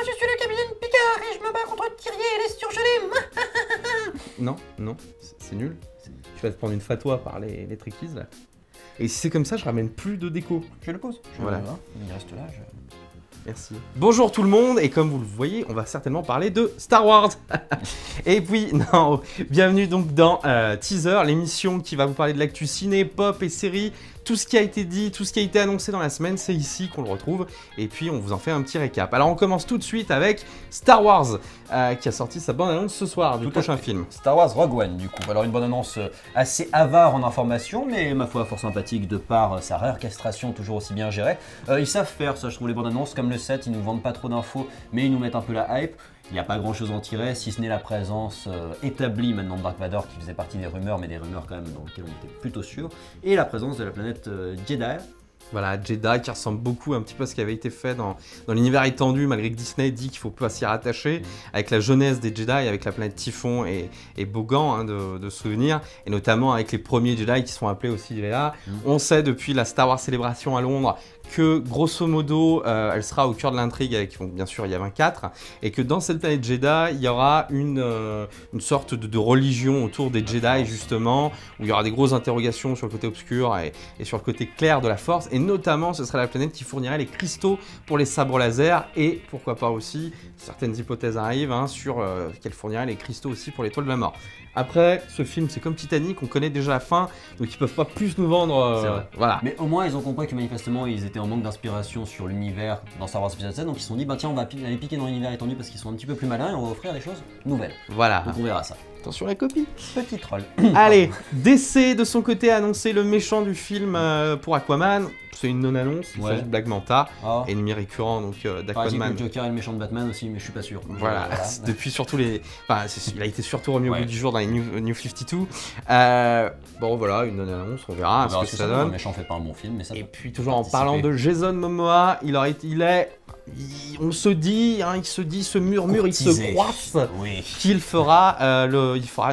je suis le capitaine Picard et je me bats contre Thierry et les surgelés. Non, non, c'est nul. Tu vas te prendre une fatwa par les trickies là. Et si c'est comme ça, je ramène plus de déco. Je le pose. Voilà. Il reste là. Merci. Bonjour tout le monde, et comme vous le voyez, on va certainement parler de Star Wars. Et puis, non, bienvenue donc dans Teaser, l'émission qui va vous parler de l'actu ciné, pop et séries. Tout ce qui a été dit, tout ce qui a été annoncé dans la semaine, c'est ici qu'on le retrouve. Et puis, on vous en fait un petit récap. Alors, on commence tout de suite avec Star Wars, qui a sorti sa bande-annonce ce soir du prochain film. Star Wars Rogue One, du coup. Alors, une bande-annonce assez avare en informations, mais ma foi, fort sympathique de par sa réorchestration toujours aussi bien gérée. Ils savent faire ça, je trouve, les bandes-annonces. Comme le 7, ils nous vendent pas trop d'infos, mais ils nous mettent un peu la hype. Il n'y a pas grand chose à en tirer, si ce n'est la présence établie maintenant de Dark Vador, qui faisait partie des rumeurs, mais des rumeurs quand même dans lesquelles on était plutôt sûr, et la présence de la planète Jedi. Voilà, Jedi qui ressemble beaucoup un petit peu à ce qui avait été fait dans l'univers étendu, malgré que Disney dit qu'il ne faut pas s'y rattacher, avec la jeunesse des Jedi, avec la planète Typhon et Bogan, hein, de souvenirs, et notamment avec les premiers Jedi qui sont appelés aussi Leia. On sait depuis la Star Wars Célébration à Londres que grosso modo elle sera au cœur de l'intrigue avec, bon, bien sûr il y a 24, et que dans cette planète Jedi il y aura une sorte de religion autour des Jedi justement, où il y aura des grosses interrogations sur le côté obscur et sur le côté clair de la Force, et notamment ce serait la planète qui fournirait les cristaux pour les sabres laser, et pourquoi pas aussi, certaines hypothèses arrivent, hein, sur qu'elle fournirait les cristaux aussi pour l'étoile de la mort. Après, ce film, c'est comme Titanic, on connaît déjà la fin, donc ils peuvent pas plus nous vendre. Voilà. Mais au moins, ils ont compris que manifestement, ils étaient en manque d'inspiration sur l'univers dans Star Wars Episode 7, donc ils se sont dit, bah tiens, on va aller piquer dans l'univers étendu parce qu'ils sont un petit peu plus malins et on va offrir des choses nouvelles. Voilà. Donc on verra ça. Attention la copie. Petit troll. Allez, DC de son côté a annoncé le méchant du film pour Aquaman. C'est une non-annonce, il s'agit de Black Manta, ennemi récurrent donc d'Aquaman. Le Joker et le méchant de Batman aussi, mais je suis pas sûr. Voilà, depuis surtout les... Enfin, il a été surtout remis au goût du jour dans les New 52. Bon voilà, une non-annonce, on verra ce que ça donne. Le méchant fait pas un bon film, mais ça. Et puis toujours en parlant de Jason Momoa, on se dit, hein, il se murmure, il se croise qu'il fera,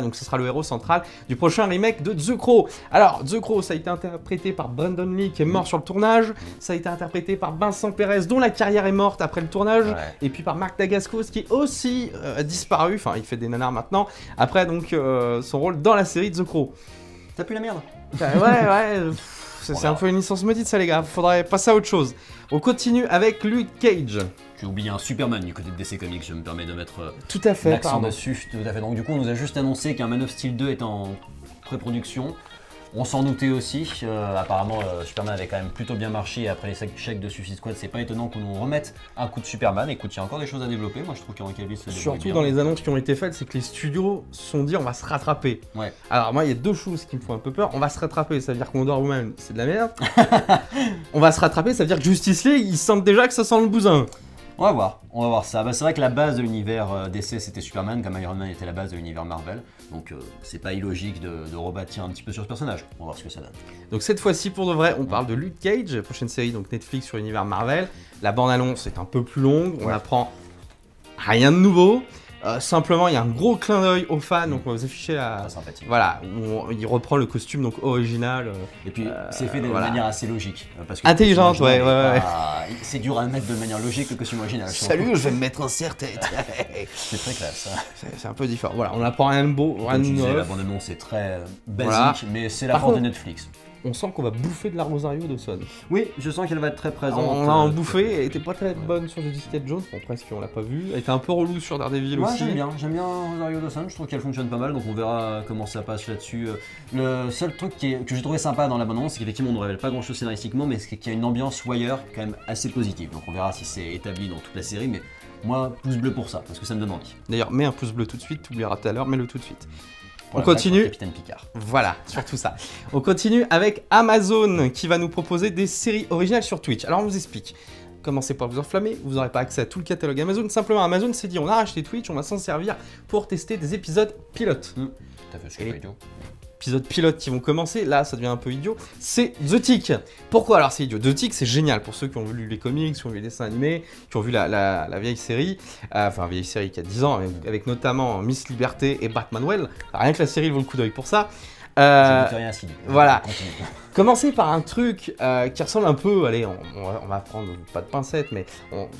donc ce sera le héros central du prochain remake de The Crow. Alors, The Crow, ça a été interprété par Brandon Lee, qui est mort sur le tournage, ça a été interprété par Vincent Perez, dont la carrière est morte après le tournage, et puis par Mark Dacascos, qui est aussi disparu, enfin il fait des nanars maintenant, après donc son rôle dans la série The Crow. T'as plus la merde? Ouais, c'est un peu une licence maudite ça les gars, faudrait passer à autre chose. On continue avec Luke Cage. J'ai oublié un Superman du côté de DC Comics, je me permets de mettre tout à fait, l'accent dessus. Tout à fait. Donc du coup on nous a juste annoncé qu'un Man of Steel 2 est en pré-production. On s'en doutait aussi, apparemment Superman avait quand même plutôt bien marché après les chèques de Suicide Squad, c'est pas étonnant qu'on nous remette un coup de Superman. Écoute, il y a encore des choses à développer, moi je trouve qu'Henry Cavill se débrouille surtout bien. Dans les annonces qui ont été faites, c'est que les studios se sont dit on va se rattraper. Alors moi il y a deux choses qui me font un peu peur, on va se rattraper, ça veut dire que Wonder Woman c'est de la merde. On va se rattraper, ça veut dire que Justice League ils sentent déjà que ça sent le bousin. On va voir ça. Bah, c'est vrai que la base de l'univers DC c'était Superman, comme Iron Man était la base de l'univers Marvel. Donc c'est pas illogique de rebâtir un petit peu sur ce personnage. On va voir ce que ça donne. Donc cette fois-ci pour de vrai, on parle de Luke Cage, prochaine série donc Netflix sur l'univers Marvel. La bande-annonce est un peu plus longue, on apprend rien de nouveau. Simplement, il y a un gros clin d'œil aux fans, donc on va vous afficher la... sympathique. Voilà, il reprend le costume donc original. Et puis, c'est fait de manière assez logique. Parce que intelligente, ouais. C'est dur à mettre de manière logique le costume original. Salut, je vais me mettre un serre-tête. C'est très classe. C'est un peu différent. Voilà, on apprend rien de beau, rien de neuf. La bande-annonce est très basique, mais c'est la force de Netflix. On sent qu'on va bouffer de la Rosario Dawson. Oui, je sens qu'elle va être très présente. On a en bouffé, elle était pas très bonne sur Jessica Jones, bon presque on l'a pas vu. Elle était un peu relou sur Daredevil aussi. J'aime bien Rosario Dawson, je trouve qu'elle fonctionne pas mal, donc on verra comment ça passe là-dessus. Le seul truc que j'ai trouvé sympa dans l'abondance, c'est qu'effectivement on ne révèle pas grand-chose scénaristiquement, mais c'est qu'il y a une ambiance Wire quand même assez positive. Donc on verra si c'est établi dans toute la série, mais moi, pouce bleu pour ça, parce que ça me donne envie. D'ailleurs, mets un pouce bleu tout de suite, tu oublieras tout à l'heure, mets-le tout de suite. On continue. Capitaine Picard. Voilà, surtout ça. On continue avec Amazon qui va nous proposer des séries originales sur Twitch. Alors on vous explique. Commencez pas à vous enflammer, vous n'aurez pas accès à tout le catalogue Amazon. Simplement Amazon s'est dit on a racheté Twitch, on va s'en servir pour tester des épisodes pilotes. T'as fait ce que idiot. Épisodes pilotes qui vont commencer, là ça devient un peu idiot, c'est The Tick. Pourquoi alors c'est idiot? The Tick c'est génial pour ceux qui ont lu les comics, qui ont vu les dessins animés, qui ont vu la vieille série, enfin vieille série qui a 10 ans, avec notamment Miss Liberté et Batman Well. Rien que la série vaut le coup d'œil pour ça. Je ne dis rien à ce qu'il dit. voilà. Continue. Commencer par un truc qui ressemble un peu, allez, on va prendre pas de pincettes, mais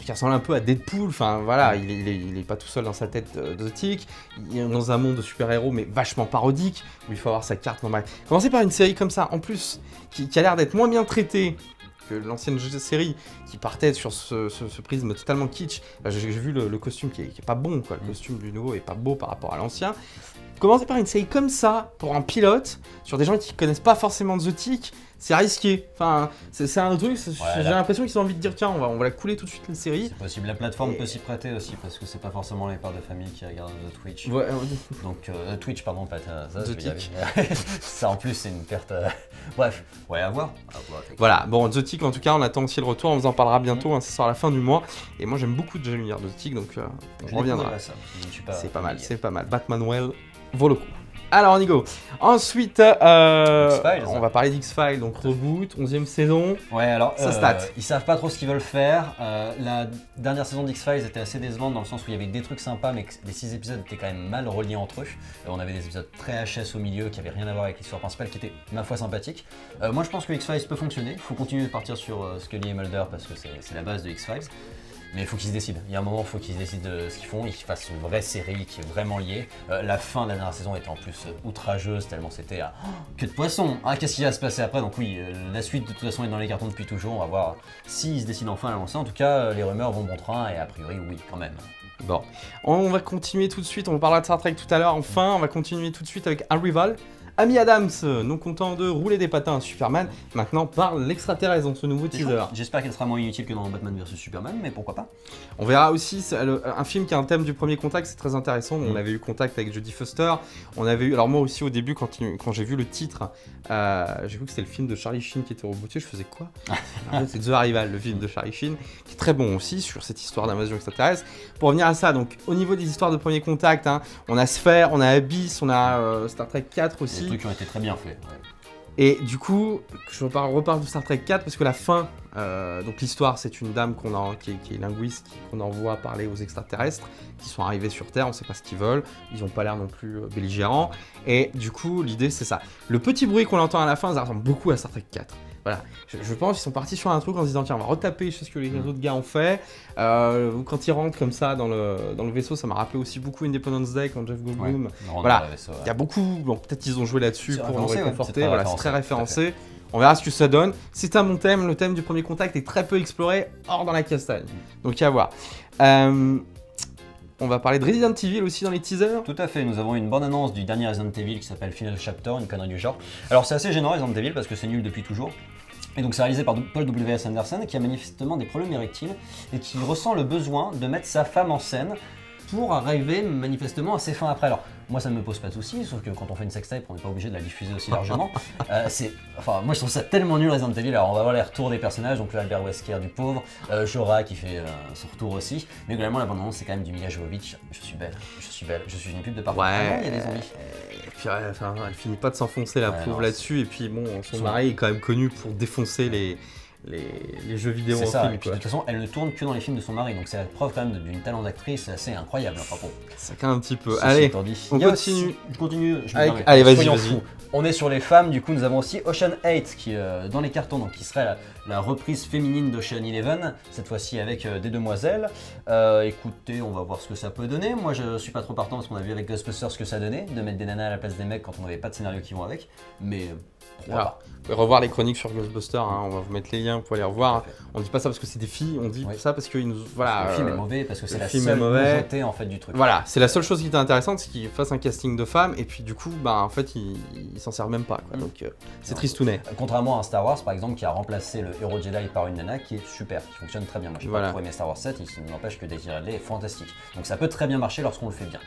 qui ressemble un peu à Deadpool. Enfin voilà, il est pas tout seul dans sa tête The Tick. Il est dans un monde de super-héros, mais vachement parodique, où il faut avoir sa carte normale. Commencer par une série comme ça, en plus, qui a l'air d'être moins bien traitée que l'ancienne série, qui partait sur ce prisme totalement kitsch. J'ai vu le costume qui est pas bon, quoi. Le costume du nouveau est pas beau par rapport à l'ancien. Commencer par une série comme ça, pour un pilote, sur des gens qui connaissent pas forcément The Tick, c'est risqué. Enfin, c'est un truc, j'ai l'impression qu'ils ont envie de dire tiens, on va la couler tout de suite la série. C'est possible, la plateforme peut s'y prêter aussi, parce que c'est pas forcément les pères de famille qui regardent The Twitch. Ouais, Donc, Twitch, pardon, pas ça, The je vais y Tick. arriver. Ça en plus, c'est une perte. Bref, ouais, à voir. Voilà, bon, The Tick en tout cas, on attend aussi le retour, on vous en parlera bientôt, hein, ça sort à la fin du mois. Et moi j'aime beaucoup déjà l'univers de The Tick, donc on reviendra. C'est pas mal, c'est pas mal. Batman Well vaut le coup. Alors on y go. Ensuite, on va parler d'X-Files, donc reboot, 11e saison. Ouais, alors, ça stat. ils savent pas trop ce qu'ils veulent faire. La dernière saison d'X-Files était assez décevante dans le sens où il y avait des trucs sympas, mais que les 6 épisodes étaient quand même mal reliés entre eux. On avait des épisodes très HS au milieu qui avaient rien à voir avec l'histoire principale, qui étaient, ma foi, sympathiques. Moi, je pense que X-Files peut fonctionner. Il faut continuer de partir sur Scully et Mulder parce que c'est la base de X-Files. Mais il faut qu'ils se décident. Il y a un moment, il faut qu'ils se décident de ce qu'ils font, ils fassent une vraie série qui est vraiment liée. La fin de la dernière saison était en plus outrageuse, tellement c'était à que de poisson. Ah, qu'est-ce qui va se passer après? Donc oui, la suite de toute façon est dans les cartons depuis toujours. On va voir s'ils se décident enfin à lancer. En tout cas, les rumeurs vont bon train et a priori, oui, quand même. Bon, on va continuer tout de suite. On parlera de Star Trek tout à l'heure. Enfin, on va continuer tout de suite avec Arrival. Amy Adams, non content de rouler des patins à Superman, maintenant parle l'extraterrestre dans ce nouveau teaser. J'espère qu'elle sera moins inutile que dans Batman vs Superman, mais pourquoi pas. On verra aussi un film qui a un thème du premier contact, c'est très intéressant. On avait eu contact avec Jodie Foster. On avait eu, alors moi aussi au début quand j'ai vu le titre, j'ai vu que c'était le film de Charlie Sheen qui était rebooté. Je faisais quoi? En fait, c'est The Arrival, le film de Charlie Sheen, qui est très bon aussi sur cette histoire d'invasion extraterrestre. Pour revenir à ça, donc au niveau des histoires de premier contact, hein, on a Sphere, on a Abyss, on a Star Trek 4 aussi. Des trucs qui ont été très bien faits. Ouais. Et du coup, je reparle de Star Trek 4 parce que la fin, donc l'histoire, c'est une dame qui est linguiste, qu'on envoie parler aux extraterrestres qui sont arrivés sur Terre, on sait pas ce qu'ils veulent, ils ont pas l'air non plus belligérants. Et du coup, l'idée c'est ça. Le petit bruit qu'on entend à la fin, ça ressemble beaucoup à Star Trek 4. Voilà, je pense qu'ils sont partis sur un truc en se disant tiens, on va retaper ce que les autres gars ont fait. Quand ils rentrent comme ça dans le vaisseau, ça m'a rappelé aussi beaucoup Independence Day quand Jeff Goldblum. Ouais, voilà, il y a beaucoup, bon, peut-être ils ont joué là-dessus pour nous réconforter, voilà, c'est très référencé. On verra ce que ça donne. C'est un bon thème, le thème du premier contact est très peu exploré, hors dans la castagne. Donc à voir. On va parler de Resident Evil aussi dans les teasers. Tout à fait, nous avons une bonne annonce du dernier Resident Evil qui s'appelle Final Chapter, une connerie du genre. Alors c'est assez gênant Resident Evil parce que c'est nul depuis toujours. Et donc c'est réalisé par Paul W.S. Anderson qui a manifestement des problèmes érectiles et qui ressent le besoin de mettre sa femme en scène pour arriver manifestement à ses fins après. Alors moi ça ne me pose pas de soucis, sauf que quand on fait une sextape on n'est pas obligé de la diffuser aussi largement. Enfin moi je trouve ça tellement nul Resident Evil. Alors on va voir les retours des personnages, donc le Albert Wesker du pauvre, Jorah qui fait son retour aussi, mais globalement la bande-annonce c'est quand même du Mila Jovovich. Je suis belle, je suis une pube de partout. Ouais, il y a des zombies. Et puis elle finit pas de s'enfoncer la pauvre là-dessus, et puis bon, son mari est quand même connu pour défoncer les jeux vidéo en ça, film. Et puis de toute façon, elle ne tourne que dans les films de son mari, donc c'est la preuve quand même d'une talent d'actrice assez incroyable. Enfin, bon. Ça craint un petit peu. Allez, on continue. Je continue. Allez, vas-y. On est sur les femmes, du coup nous avons aussi Ocean 8 qui dans les cartons, donc qui serait la reprise féminine d'Ocean 11, cette fois-ci avec des demoiselles. Écoutez, on va voir ce que ça peut donner. Moi je suis pas trop partant parce qu'on a vu avec Ghostbusters ce que ça donnait, de mettre des nanas à la place des mecs quand on n'avait pas de scénario qui vont avec. Mais alors, vous pouvez revoir les chroniques sur Ghostbusters, hein, on va vous mettre les liens pour aller revoir. On dit pas ça parce que c'est des filles, on dit ça parce que voilà, le film est mauvais, parce que c'est la seule nouveauté en fait du truc. Voilà, c'est la seule chose qui était intéressante, c'est qu'ils fassent un casting de femmes et puis du coup, bah en fait, ils s'en servent même pas, quoi. Donc c'est tristounet. Contrairement à un Star Wars par exemple qui a remplacé le héros Jedi par une nana qui est super, qui fonctionne très bien. Moi j'ai pas trop aimé Star Wars 7, il n'empêche que Daisy Ridley est fantastique. Donc ça peut très bien marcher lorsqu'on le fait bien.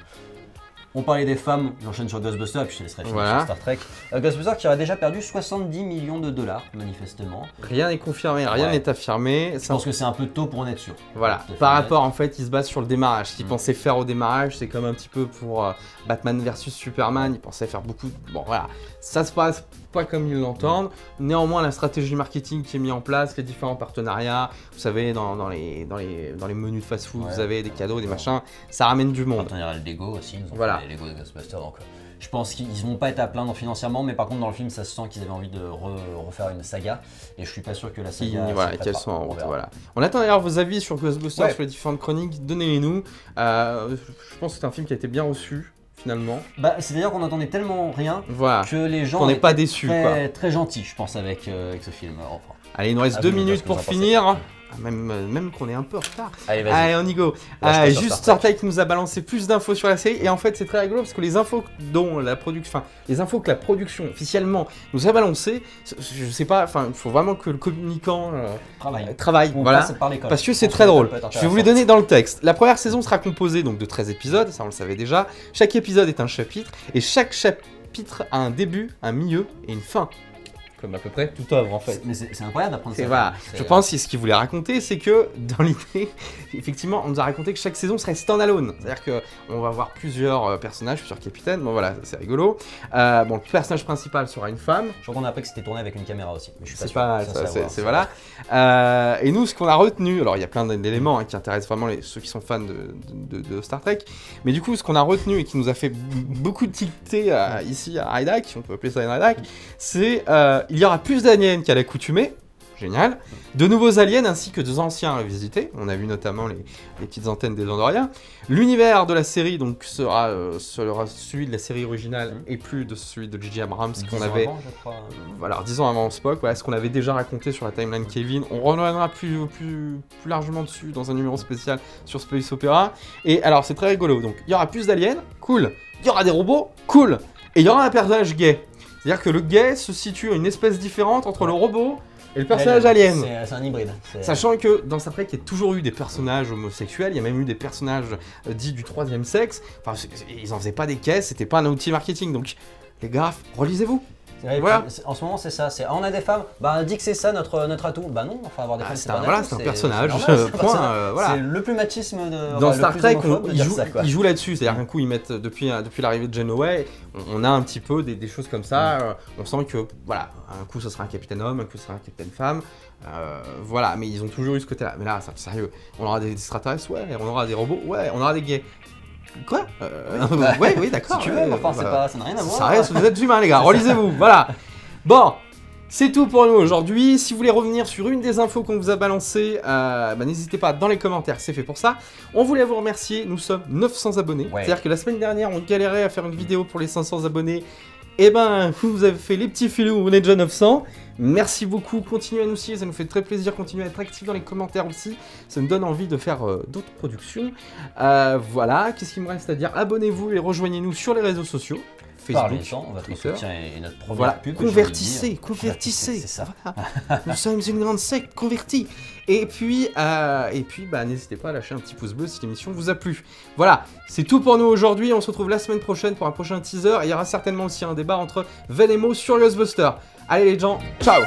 On parlait des femmes, j'enchaîne sur Ghostbusters et puis je te laisserai finir sur Star Trek. Ghostbusters qui aurait déjà perdu 70 millions de dollars, manifestement. Rien n'est confirmé, rien n'est affirmé. Je pense que c'est un peu tôt pour en être sûr. Voilà, par rapport en fait, ils se basent sur le démarrage. Ce qu'ils pensaient faire au démarrage, c'est comme un petit peu pour Batman vs Superman, ils pensaient faire beaucoup de... Bon voilà, ça se passe pas comme ils l'entendent. Néanmoins, la stratégie marketing qui est mise en place, les différents partenariats, vous savez, dans les menus de fast-food, vous avez des cadeaux, des machins, ça ramène du monde. Partenariat Lego aussi, ils ont fait les Lego de Ghostbusters, donc Je pense qu'ils vont pas être à plaindre financièrement, mais par contre dans le film ça se sent qu'ils avaient envie de refaire une saga et je suis pas sûr que la saga Voilà, qu'elles sont en route. Voilà. On attend d'ailleurs vos avis sur Ghostbusters, sur les différentes chroniques, donnez-les-nous. Je pense que c'est un film qui a été bien reçu finalement. Bah, c'est-à-dire qu'on attendait tellement rien Voilà. que les gens qu'on n'est pas déçus. Très gentils, je pense, avec ce film. Enfin, allez, il nous reste 2 minutes pour finir. Même qu'on est un peu en retard. Allez, vas-y. Allez, on y go. Juste Star Trek nous a balancé plus d'infos sur la série. Et en fait, c'est très rigolo parce que les infos dont la production, les infos que la production officiellement nous a balancées, je sais pas, enfin, il faut vraiment que le communicant travaille. Voilà. Parce que c'est très drôle. Je vais vous les donner dans le texte. La première saison sera composée donc de 13 épisodes, ça on le savait déjà. Chaque épisode est un chapitre et chaque chapitre a un début, un milieu et une fin. Comme à peu près toute œuvre en fait. Mais c'est incroyable d'apprendre ça. Voilà. Je pense que ce qu'il voulait raconter, c'est que dans l'idée, effectivement, on nous a raconté que chaque saison serait standalone. C'est-à-dire qu'on va avoir plusieurs personnages, plusieurs capitaines. Bon voilà, c'est rigolo. Bon, le personnage principal sera une femme. Je crois qu'on a appris que c'était tourné avec une caméra aussi. Mais je suis c'est pas c'est voilà. Et nous, ce qu'on a retenu, alors il y a plein d'éléments qui intéressent vraiment ceux qui sont fans de Star Trek. Mais du coup, ce qu'on a retenu et qui nous a fait beaucoup de tilter ici à Hydak, on peut appeler ça une Hydak, c'est il y aura plus d'aliens qu'à l'accoutumée, génial, de nouveaux aliens ainsi que des anciens à visiter, on a vu notamment les petites antennes des Andoriens. L'univers de la série donc sera celui de la série originale et plus de celui de J.J. Abrams qu'on avait, voilà, 10 ans avant Spock, voilà, ce qu'on avait déjà raconté sur la timeline Kevin. On reviendra plus largement dessus dans un numéro spécial sur Space Opera. Et alors c'est très rigolo, donc il y aura plus d'aliens, cool, il y aura des robots, cool, et il y aura un personnage gay. C'est-à-dire que le gay se situe à une espèce différente entre le robot et le personnage alien. C'est un hybride. Sachant que dans Star Trek, il y a toujours eu des personnages homosexuels, il y a même eu des personnages dits du troisième sexe. Enfin, ils en faisaient pas des caisses, c'était pas un outil marketing. Donc, les gars, relisez-vous. Voilà. En ce moment, c'est ça. On a des femmes. Bah, dit que c'est ça notre atout. Bah non, enfin avoir des femmes, c'est pas voilà, c'est un personnage. Voilà. C'est le plus machisme de. Dans Star Trek, ils jouent là-dessus. C'est-à-dire qu'un coup, ils mettent depuis l'arrivée de Janeway, on a un petit peu des choses comme ça. On sent que voilà, un coup, ce sera un capitaine homme, un coup, ce sera un capitaine femme. Voilà, mais ils ont toujours eu ce côté-là. Mais là, c'est sérieux. On aura des extraterrestres, ouais. On aura des robots, ouais. On aura des gays. Quoi ouais, oui, d'accord. Si tu veux, enfin, ça n'a rien à voir. Ça reste, vous êtes humains, les gars, relisez-vous, voilà. Bon, c'est tout pour nous aujourd'hui. Si vous voulez revenir sur une des infos qu'on vous a balancées, n'hésitez pas dans les commentaires, c'est fait pour ça. On voulait vous remercier, nous sommes 900 abonnés. Ouais. C'est-à-dire que la semaine dernière, on galérait à faire une vidéo pour les 500 abonnés. Et vous avez fait les petits filous, on est déjà 900. Merci beaucoup, continuez à nous suivre, ça nous fait très plaisir, continuez à être actifs dans les commentaires aussi, ça nous donne envie de faire d'autres productions. Voilà, qu'est-ce qu'il me reste à dire? Abonnez-vous et rejoignez-nous sur les réseaux sociaux. Facebook, votre soutien et notre première voilà, pub. Convertissez, c'est ça. Voilà. Nous sommes une grande secte convertie. Et puis n'hésitez pas à lâcher un petit pouce bleu si l'émission vous a plu. Voilà, c'est tout pour nous aujourd'hui. On se retrouve la semaine prochaine pour un prochain teaser. Et il y aura certainement aussi un débat entre Ven et Mo sur Ghostbusters. Allez les gens, ciao!